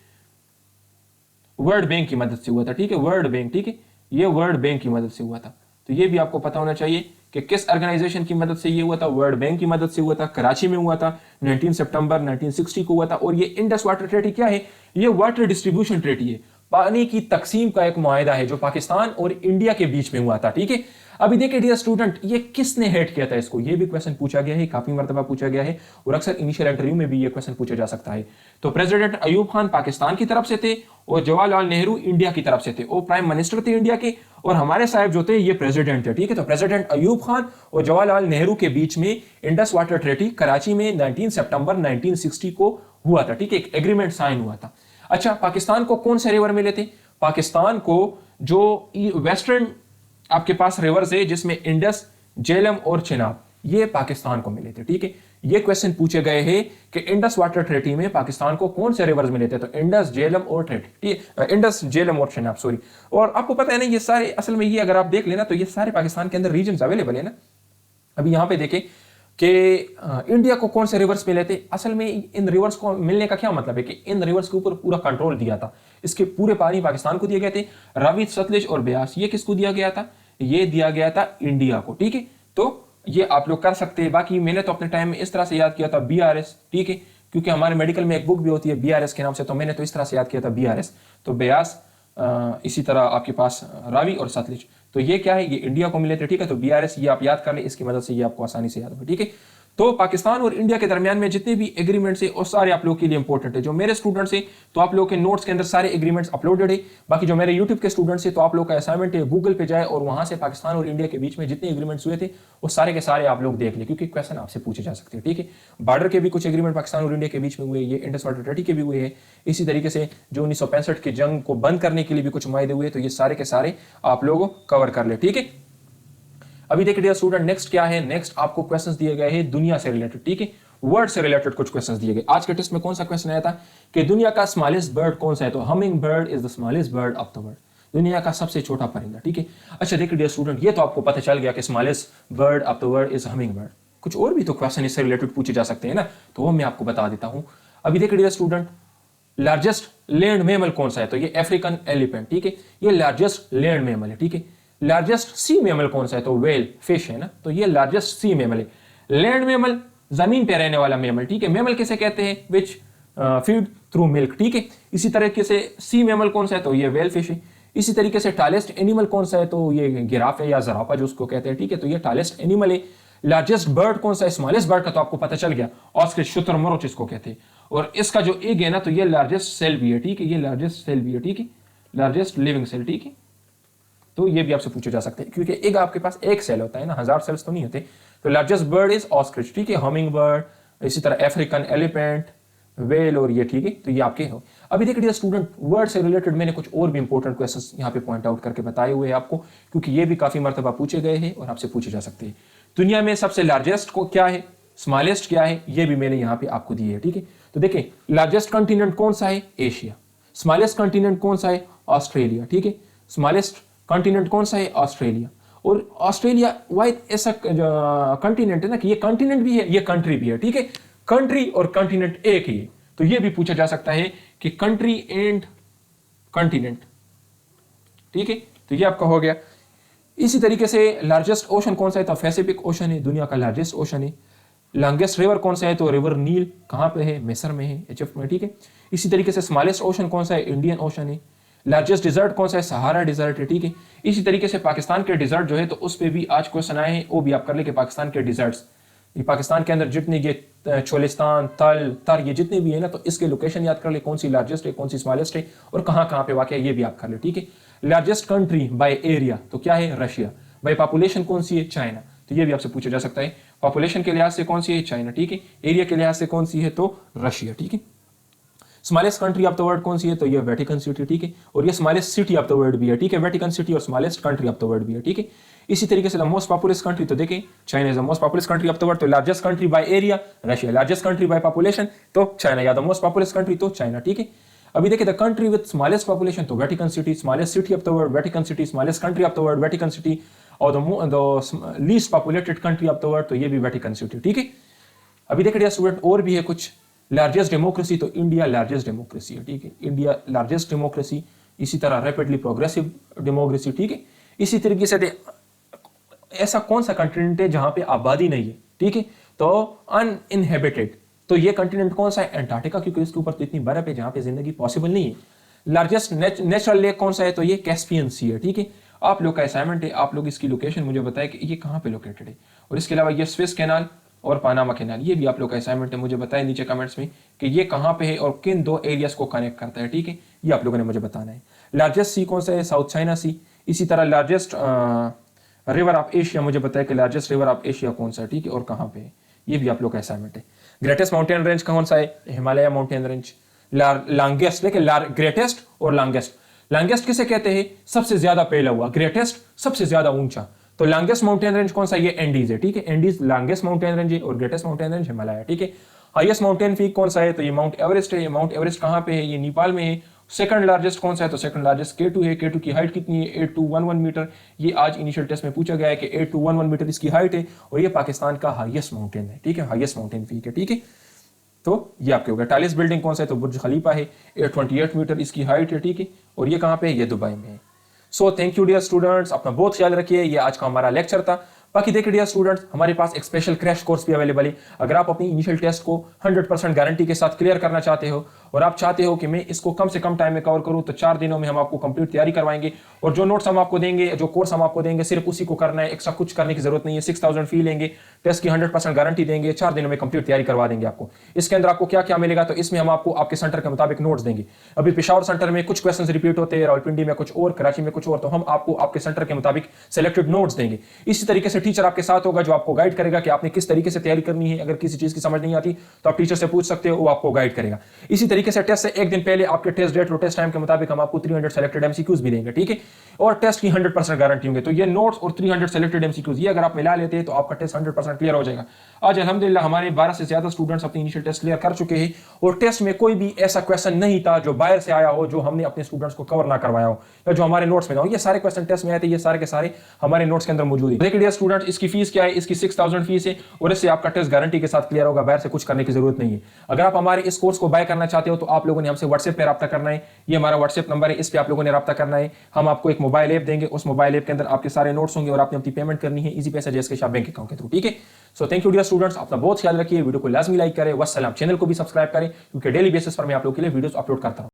वर्ल्ड बैंक की मदद से हुआ था, ठीक है। वर्ल्ड बैंक, ठीक है, ये वर्ल्ड बैंक की मदद से हुआ था। तो ये भी आपको पता होना चाहिए कि किस ऑर्गेनाइजेशन की मदद से ये हुआ था? वर्ल्ड बैंक की मदद से हुआ था, कराची में हुआ था, 19 सितंबर 1960 को हुआ था। और ये इंडस वाटर ट्रीटी क्या है? ये वाटर डिस्ट्रीब्यूशन ट्रीटी है, पानी की तकसीम का एक मुआहदा है जो पाकिस्तान और इंडिया के बीच में हुआ था, ठीक है। अभी देखिए डियर स्टूडेंट, ये किसने हेड किया था इसको? ये भी क्वेश्चन पूछा गया है, काफी मर्तबा पूछा गया है, और अक्सर इनिशियल इंटरव्यू में भी ये क्वेश्चन पूछा जा सकता है। तो प्रेसिडेंट अयूब खान पाकिस्तान की तरफ से थे और जवाहरलाल नेहरू इंडिया की तरफ से थे। वो प्राइम मिनिस्टर थे इंडिया के, और हमारे साहब जो थे ये प्रेसिडेंट थे, ठीक है। तो प्रेसिडेंट अयूब खान और जवाहरलाल नेहरू के बीच में इंडस वाटर ट्रीटी कराची में 19 सितंबर 1960 को हुआ था, ठीक है। एक एग्रीमेंट साइन हुआ था। अच्छा, पाकिस्तान को कौन से रिवर मिले थे? पाकिस्तान को जो वेस्टर्न आपके पास रिवर्स है जिसमें इंडस, झेलम और चिनाब, ये पाकिस्तान को मिले थे, ठीक है। ये क्वेश्चन पूछे गए हैं कि इंडस वाटर ट्रीटी में पाकिस्तान को कौन से रिवर्स मिले थे? तो इंडस, झेलम और ट्रीटी, इंडस, झेलम और चिनाब, सॉरी। और आपको पता है ना, ये सारे असल में, ये अगर आप देख लेना तो ये सारे पाकिस्तान के अंदर रीजन अवेलेबल है ना। अभी यहां पे देखें कि इंडिया को कौन से रिवर्स मिले थे। असल में इन रिवर्स को मिलने का क्या मतलब है कि इन रिवर्स के ऊपर पूरा कंट्रोल दिया था, इसके पूरे पानी पाकिस्तान को दिए गए थे। रावी, सतलुज और ब्यास, ये किसको दिया गया था? ये दिया गया था इंडिया को, ठीक है। तो ये आप लोग कर सकते हैं। बाकी मैंने तो अपने टाइम में इस तरह से याद किया था BRS, ठीक है, क्योंकि हमारे मेडिकल में एक बुक भी होती है BRS के नाम से, तो मैंने तो इस तरह से याद किया था BRS। तो ब्यास, इसी तरह आपके पास रावी और सतलुज, तो ये क्या है? ये इंडिया को मिले थे, ठीक है। तो BRS ये आप याद कर ले, इसकी मदद से ये आपको आसानी से याद होगा, ठीक है। तो पाकिस्तान और इंडिया के दरमियान में जितने भी एग्रीमेंट्स है वो सारे आप लोगों के लिए इंपॉर्टेंट है। जो मेरे स्टूडेंट्स हैं तो आप लोगों के नोट्स के अंदर सारे एग्रीमेंट्स अपलोडेड है। बाकी जो मेरे यूट्यूब के स्टूडेंट्स हैं तो आप लोग का असाइनमेंट है, गूगल पे जाए और वहां से पाकिस्तान और इंडिया के बीच में जितने एग्रीमेंट्स हुए थे वो सारे के सारे आप लोग देख ले, क्योंकि क्वेश्चन आपसे पूछे जा सकते हैं, ठीक है। बॉर्डर के भी कुछ एग्रीमेंट पाकिस्तान और इंडिया के बीच में हुए, ये इंडस वाटर ट्रीटी के भी हुए हैं। इसी तरीके से जो 1965 की जंग को बंद करने के लिए भी कुछ मुआहदे हुए, तो ये सारे के सारे आप लोग कवर कर ले, ठीक है। अभी देखिए डियर स्टूडेंट, नेक्स्ट क्या है? नेक्स्ट आपको क्वेश्चंस दिए गए हैं दुनिया से रिलेटेड, ठीक है। वर्ड से रिलेटेड कुछ क्वेश्चंस दिए गए। आज के टेस्ट में कौन सा क्वेश्चन आया था कि दुनिया का स्मॉलेस्ट बर्ड कौन सा है? तो humming bird is the smallest bird of the world, दुनिया का सबसे छोटा परिंदा, ठीक है। अच्छा देखिए डियर स्टूडेंट, ये तो आपको पता चल गया कि smallest bird of the world is humming bird. कुछ और भी तो क्वेश्चन इससे रिलेटेड पूछे जा सकते हैं ना, तो वो मैं आपको बता देता हूं। अभी देखिए dear student, largest land mammal कौन सा है? तो ये अफ्रीकन एलिफेंट, ठीक है, ये लार्जेस्ट लैंड मैमल है, ठीक है। लार्जेस्ट सी मैमल कौन सा है? तो व्हेल, फिश है ना, तो ये लार्जेस्ट सी मैमल है। लैंड मैमल, जमीन पे रहने वाला मैमल, ठीक है। मैमल किसे कहते हैं? विच फीड थ्रू मिल्क, ठीक है। इसी तरीके से सी मैमल कौन सा है? तो ये व्हेल फिश है। इसी तरीके से टालेस्ट एनिमल कौन सा है? तो ये गिराफ है या जराफा जो उसको कहते हैं, ठीक है, तो ये टालेस्ट एनिमल है। लार्जेस्ट बर्ड कौन सा है? स्मॉलेस्ट बर्ड का तो आपको पता चल गया, ऑस्ट्रिच, शुतुरमुर्ग इसको कहते हैं। और इसका जो एग है ना, तो ये लार्जेस्ट सेल भी है, ठीक है, ये लार्जेस्ट सेल भी है, ठीक है, लार्जेस्ट लिविंग सेल, ठीक है। तो ये भी आपसे पूछे जा सकते हैं, क्योंकि एग आपके पास एक सेल होता है ना, 1000 सेल्स तो नहीं होते। तो लार्जेस्ट बर्ड इज ऑस्ट्रिच, ठीक है, हमिंग बर्ड, इसी तरह अफ्रीकन एलिफेंट, वेल, और ये, ठीक है। तो ये आपके हो। अभी देखिए स्टूडेंट, वर्ड से रिलेटेड मैंने कुछ और भी इंपॉर्टेंट क्वेश्चंस यहाँ पे पॉइंट आउट करके बताए हुए हैं आपको, क्योंकि ये भी काफी मर्तबा पूछे गए हैं और आपसे पूछे जा सकते हैं। दुनिया में सबसे लार्जेस्ट को क्या है? स्मॉलेस्ट क्या है ये भी मैंने यहाँ पे आपको दी है, ठीक है। तो देखें लार्जेस्ट कॉन्टिनेंट कौन सा है, एशिया। स्मॉलेस्ट कॉन्टिनेंट कौन सा है, ऑस्ट्रेलिया, ठीक है। स्मॉलेस्ट कॉन्टिनेंट कौन सा है, ऑस्ट्रेलिया। और ऑस्ट्रेलिया वाइड ऐसा कॉन्टिनेंट है ना कि ये कॉन्टिनेंट भी है, ये कंट्री भी है, ठीक है। कंट्री और कॉन्टिनेंट एक ही है, तो ये भी पूछा जा सकता है कि कंट्री एंड कॉन्टिनेंट, ठीक है। तो ये आपका हो गया। इसी तरीके से लार्जेस्ट ओशन कौन सा है, तो पैसिफिक ओशन है, दुनिया का लार्जेस्ट ओशन है। लॉन्गेस्ट रिवर कौन सा है, तो रिवर नील कहाँ पे है, मिस्र में है, इजिप्ट में, ठीक है। इसी तरीके से स्मॉलेस्ट ओशन कौन सा है, इंडियन ओशन है। लार्जेस्ट डिजर्ट कौन सा है, सहारा डिजर्ट है, ठीक है। इसी तरीके से पाकिस्तान के डिजर्ट जो है तो उस पर भी आज क्वेश्चन आए हैं, वो भी आप कर ले कि पाकिस्तान के डिजर्ट्स, ये पाकिस्तान के अंदर जितने ये चोलिस्तान, तल, तर, ये जितने भी है ना, तो इसके लोकेशन याद कर ले, कौन सी लार्जेस्ट है, कौन सी स्मॉलेस्ट है और कहाँ कहाँ पे वाक़ है, ये भी आप कर ले, ठीक है। लार्जेस्ट कंट्री बाय एरिया तो क्या है, रशिया। बाय पॉपुलेशन कौन सी है, चाइना। तो ये भी आपसे पूछा जा सकता है, पॉपुलेशन के लिहाज से कौन सी है, चाइना, ठीक है। एरिया के लिहाज से कौन सी है, तो रशिया, ठीक है। Smallest country of the world कौन सी है, तो ये वेटिकन सिटी, ठीक है। और ये smallest city of the world भी है, ठीक है, वेटिकन सिटी, और smallest country of the world भी है, ठीक है। इसी तरीके से द मोस्ट पॉपुलस कंट्री, तो देखें China is the most populous country of the world, तो largest country by area Russia, largest country by population तो चाइना, या द मोस्ट पॉपुलस कंट्री तो चाइना, ठीक है। अभी देखिए the country with smallest population तो Vatican city, smallest city of the world Vatican city, smallest country of the world Vatican city, और the least populated country of the world तो ये भी वेटिकन सिटी, ठीक है। अभी देखिए स्टूडेंट और भी है कुछ। लार्जेस्ट डेमोक्रेसी तो इंडिया लार्जेस्ट डेमोक्रेसी है, ठीक है, इंडिया लार्जेस्ट डेमोक्रेसी। इसी तरह रैपिडली प्रोग्रेसिव डेमोक्रेसी, ठीक है। इसी तरीके से ऐसा कौन सा कंटिनेंट है जहां पे आबादी नहीं है, ठीक है, तो अनइनहेबिटेड, तो ये कंटिनेंट कौन सा है, एंटार्क्टिका, क्योंकि इसके ऊपर तो इतनी बर्फ है जहां पे जिंदगी पॉसिबल नहीं है। लार्जेस्ट नेचुरल लेक कौन सा है, तो ये कैस्पियन सी है, ठीक है। आप लोग का असाइनमेंट है, आप लोग इसकी लोकेशन मुझे बताएं कि ये कहाँ पे लोकेटेड है। और इसके अलावा ये स्विस कैनाल और पानामा कैनाल, ये भी आप लोग का असाइनमेंट है, मुझे बताएं नीचे कमेंट्स में कि ये कहाँ पे है और किन दो एरियाज को कनेक्ट करता है, ठीक है, ये आप लोगों ने मुझे बताना है। लार्जेस्ट सी कौन सा है, साउथ चाइना सी। इसी तरह लार्जेस्ट रिवर ऑफ एशिया, मुझे बताया कि लार्जेस्ट रिवर ऑफ एशिया कौन सा है, ठीक है, और कहाँ पे है, ये भी आप लोग का असाइनमेंट है। ग्रेटेस्ट माउंटेन रेंज कौन सा है, हिमालय माउंटेन रेंज। लॉन्गेस्ट, देखिए ग्रेटेस्ट और लॉन्गेस्ट, लॉन्गेस्ट किसे कहते हैं, सबसे ज्यादा फैला हुआ, ग्रेटेस्ट सबसे ज्यादा ऊंचा, तो लॉन्गेस्ट माउंटेन रेंज कौन सा, ये एंडीज है, ठीक है, एंडीज लॉन्गेस्ट माउंटेन रेंज है, और ग्रेटेस्ट माउंटेन रेंज हिमालय है, ठीक है। हाईएस्ट माउंटेन पीक कौन सा है, तो ये माउंट एवरेस्ट है, ये माउंट एवरेस्ट कहाँ पे है, ये नेपाल में है। सेकंड लार्जेस्ट कौन सा है, तो सेकंड लार्जेस्ट K2 है, K2 की हाइट कितनी है, 8211 मीटर, ये आज इनिशियल टेस्ट में पूछा गया है कि 8211 मीटर इसकी हाइट है, और ये पाकिस्तान का हाईएस्ट माउंटेन है, ठीक है, हाईएस्ट माउंटेन पीक है, ठीक है। तो ये आपके हो गया। टालिस्ट बिल्डिंग कौन सा है, तो बुर्ज खलीफा है, 828 मीटर इसकी हाइट है, ठीक है, और ये कहाँ पे है, ये दुबई में है। So thank you dear students, अपना बहुत ख्याल रखिए। ये आज का हमारा लेक्चर था। बाकी देखिए डियर स्टूडेंट्स, हमारे पास एक स्पेशल क्रैश कोर्स भी अवेलेबल है। अगर आप अपनी इनिशियल टेस्ट को 100% गारंटी के साथ क्लियर करना चाहते हो और आप चाहते हो कि मैं इसको कम से कम टाइम में कवर करूं, तो 4 दिनों में हम आपको कंप्लीट तैयारी करवाएंगे, और जो नोट्स हम आपको देंगे, जो कोर्स हम आपको देंगे, सिर्फ उसी को करना है, एक्स्ट्रा कुछ करने की जरूरत नहीं है। 6000 फी लेंगे, टेस्ट की 100% गारंटी देंगे, 4 दिनों में कंप्लीट तैयारी करवा देंगे आपको। इसके अंदर आपको क्या क्या मिलेगा, तो इसमें हम आपको आपके सेंटर के मुताबिक नोट्स देंगे। अभी पेशावर सेंटर में कुछ क्वेश्चन रिपीट होते हैं, रावलपिंडी में कुछ और, कराची में कुछ और, तो हम आपको आपके सेंटर के मुताबिक सिलेक्टेड नोट्स देंगे। इसी तरीके से टीचर आपके साथ होगा जो आपको गाइड करेगा कि आपने किस तरीके से तैयारी करनी है। अगर किसी चीज की समझ नहीं आती तो आप टीचर से पूछ सकते हो, वो आपको गाइड करेगा। इसी तरीके से टेस्ट से एक दिन पहले आपके टेस्ट डेट और टेस्ट टाइम के मुताबिक हम आपको 300 सेलेक्टेड एमसीक्यूज भी देंगे, ठीक है, और टेस्ट की 100% गारंटी होंगे। तो ये नोट्स और 300 सेलेक्टेड एमसीक्यूज, ये अगर आप मिला लेते हैं तो आपका टेस्ट 100% क्लियर हो जाएगा। आज अल्हम्दुलिल्लाह हमारे 12 से ज्यादा स्टूडेंट्स अपनी इनिशियल टेस्ट क्लियर कर चुके हैं, और टेस्ट में कोई भी ऐसा क्वेश्चन नहीं था जो बाहर से आया हो, जो हमने अपने स्टूडेंट्स को कवर ना करवाया हो, या जो हमारे नोट्स में था। ये सारे क्वेश्चन टेस्ट में आए थे, ये सारे के सारे हमारे नोट्स के अंदर मौजूद है। देखिए स्टूडेंट्स, इसकी फीस क्या है, इसकी 6000 फीस है, और इससे आपका टेस्ट गारंटी के साथ क्लियर होगा, बाहर से कुछ करने की जरूरत नहीं है। अगर आप हमारे इस कोर्स को बाय करना चाहते हो तो आप लोगों ने हमसे व्हाट्सएप पे रब्ता करना है। ये हमारा व्हाट्सएप नंबर है, इस पे आप लोगों ने रब्ता करना है। हम आपको एक मोबाइल ऐप देंगे, उस मोबाइल ऐप के अंदर आपके सारे नोट्स होंगे, और आपने अपनी पेमेंट करनी है इजी पैसा जैसे बैंक अकाउंट के थ्रू, ठीक है। So thank you dear students, अपना बहुत ख्याल रखिए, वीडियो को लाजमी लाइक करें, वस्सलाम। चैनल को भी सब्सक्राइब करें, क्योंकि डेली बेसिस पर मैं आप लोगों के लिए वीडियोस अपलोड करता हूं।